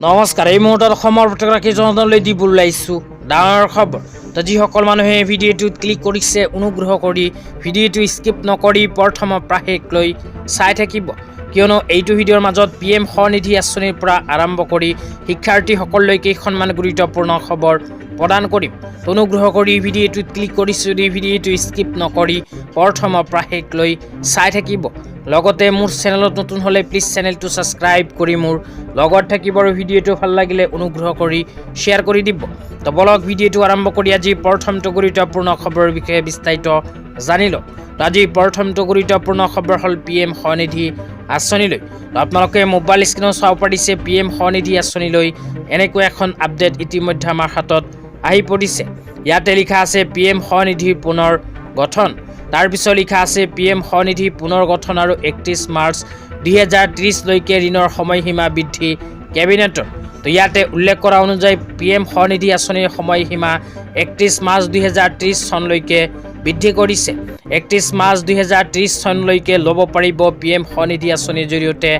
নমস্কাৰ। এই মুহূৰ্তত অসমৰ প্ৰতিগৰাকী জনতালৈ দিবলৈ আহিছোঁ ডাঙৰ খবৰ। তো যিসকল মানুহে ভিডিঅ'টোত ক্লিক কৰিছে অনুগ্ৰহ কৰি ভিডিঅ'টো স্কিপ নকৰি প্ৰথমৰ পৰা শেষলৈ চাই থাকিব, কিয়নো এইটো ভিডিঅ'ৰ মাজত PM স্বনিধি আঁচনিৰ পৰা আৰম্ভ কৰি শিক্ষাৰ্থীসকললৈ কেইখনমান গুৰুত্বপূৰ্ণ খবৰ প্ৰদান কৰিম। অনুগ্ৰহ কৰি ভিডিঅ'টোত ক্লিক কৰিছোঁ যদি ভিডিঅ'টো স্কিপ নকৰি প্ৰথমৰ পৰা শেষলৈ চাই থাকিব। লগতে মোৰ চেনেলত নতুন হ'লে প্লিজ চেনেলটো ছাবস্ক্ৰাইব কৰি মোৰ লগত থাকিব আৰু ভিডিঅ'টো ভাল লাগিলে অনুগ্ৰহ কৰি শ্বেয়াৰ কৰি দিব। তো বলক ভিডিঅ'টো আৰম্ভ কৰি আজি প্ৰথমটো গুৰুত্বপূৰ্ণ খবৰৰ বিষয়ে বিস্তাৰিত জানি লওঁ। আজি প্ৰথমটো গুৰুত্বপূৰ্ণ খবৰ হ'ল PM স্বনিধি আঁচনিলৈ। আপোনালোকে মোবাইল স্ক্ৰীনত চাব পাৰিছে PM স্বনিধি আঁচনিলৈ এনেকৈ এখন আপডেট ইতিমধ্যে আমাৰ হাতত আহি পৰিছে। ইয়াতে লিখা আছে PM স্বনিধিৰ পুনৰ গঠন। তাৰপিছত লিখা আছে PM স্বনিধি পুনৰ গঠন আৰু 31 মাৰ্চ 2030লৈকে ঋণৰ সময়সীমা বৃদ্ধি কেবিনেটৰ। তো ইয়াতে উল্লেখ কৰা অনুযায়ী PM স্বনিধি আঁচনিৰ সময়সীমা 31 মাৰ্চ 2030 চনলৈকে বৃদ্ধি কৰিছে। 31 মাৰ্চ 2030 চনলৈকে ল'ব পাৰিব PM স্বনিধি আঁচনিৰ জৰিয়তে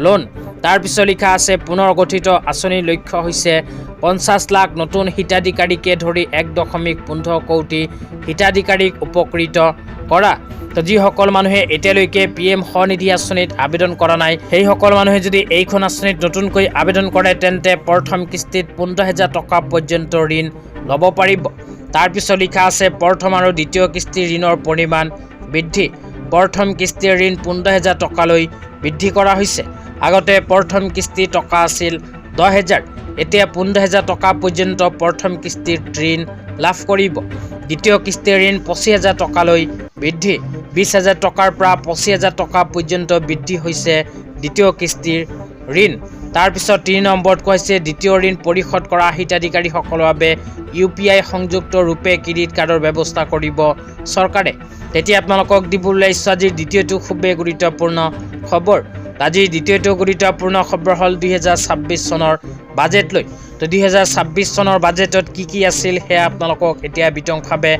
লোন। তাৰপিছত লিখা আছে পুনৰ গঠিত আঁচনিৰ লক্ষ্য হৈছে 50 লাখ নতুন হিতাধিকাৰীকে ধৰি 1.15 কোটি হিতাধিকাৰীক উপকৃত কৰা। তো যিসকল মানুহে এতিয়ালৈকে PM স্বনিধি আঁচনিত আবেদন কৰা নাই, সেইসকল মানুহে যদি এইখন আঁচনিত নতুনকৈ আবেদন কৰে তেন্তে প্ৰথম কিস্তিত 15,000 টকা পৰ্যন্ত ঋণ ল'ব পাৰিব। তাৰপিছত লিখা আছে প্ৰথম আৰু দ্বিতীয় কিস্তিৰ ঋণৰ পৰিমাণ বৃদ্ধি। প্ৰথম কিস্তিৰ ঋণ 15,000 টকালৈ বৃদ্ধি কৰা হৈছে। আগতে প্ৰথম কিস্তিৰ টকা আছিল 10,000, এতিয়া 15,000 টকা পৰ্যন্ত প্ৰথম কিস্তিৰ ঋণ লাভ কৰিব। দ্বিতীয় কিস্তিৰ ঋণ 25,000 টকালৈ বৃদ্ধি। 20,000 টকাৰ পৰা 25,000 টকা পৰ্যন্ত বৃদ্ধি হৈছে দ্বিতীয় কিস্তিৰ ঋণ। তাৰপিছত 3 নম্বৰত কৈছে দ্বিতীয় ঋণ পৰিশোধ কৰা হিতাধিকাৰীসকলৰ বাবে UPI সংযুক্ত ৰূপে ক্ৰেডিট কাৰ্ডৰ ব্যৱস্থা কৰিব চৰকাৰে। তেতিয়া আপোনালোকক দিবলৈ আহিছোঁ আজিৰ দ্বিতীয়টো খুবেই গুৰুত্বপূৰ্ণ খবৰ। আজিৰ দ্বিতীয়টো গুৰুত্বপূৰ্ণ খবৰ হ'ল 2026 চনৰ বাজেট লৈ। তো 2026 চনৰ বাজেটত কি আছিল সেয়া আপোনালোকক এতিয়া বিতংভাৱে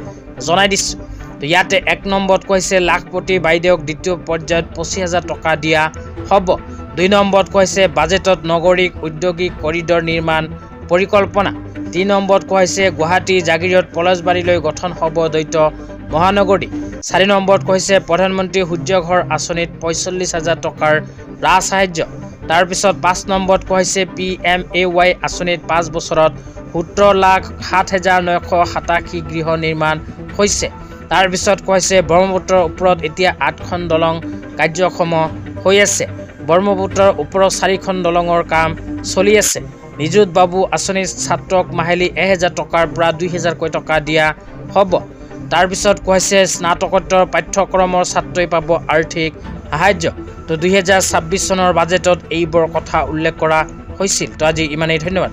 জনাই দিছোঁ। তো ইয়াতে 1 নম্বৰত কৈছে লাখপতি বাইদেউক দ্বিতীয় পৰ্যায়ত 25,000 টকা দিয়া হ'ব। 2 নম্বৰত কৈছে বাজেটত নগৰিক ঔদ্যোগিক কৰিডৰ নিৰ্মাণ পৰিকল্পনা। 3 নম্বৰত কৈছে গুৱাহাটী জাগিৰোড পলাশবাৰীলৈ গঠন হ'ব দ্বৈত মহানগৰী। 4 নম্বৰত কৈছে প্ৰধানমন্ত্ৰী সূৰ্য ঘৰ আঁচনিত 45,000 টকাৰ ৰাজ সাহায্য। তাৰপিছত 5 নম্বৰত কৈছে PMAY আঁচনিত 5 বছৰত 17,07,987 গৃহ নিৰ্মাণ হৈছে। তাৰপিছত কৈছে ব্ৰহ্মপুত্ৰৰ ওপৰত এতিয়া 8খন দলং কাৰ্যক্ষম হৈ আছে। ব্ৰহ্মপুত্ৰৰ ওপৰত 4খন দলঙৰ কাম চলি আছে। নিযুত বাবু আঁচনিৰ ছাত্ৰক মাহিলী 1,000 টকাৰ পৰা 2,000কৈ টকা দিয়া হ'ব। তাৰপিছত কৈছে স্নাতকোত্তৰ পাঠ্যক্ৰমৰ ছাত্ৰই পাব আৰ্থিক সাহায্য। তো 2026 চনৰ বাজেটত এইবোৰ কথা উল্লেখ কৰা হৈছিল। তো আজি ইমানেই, ধন্যবাদ।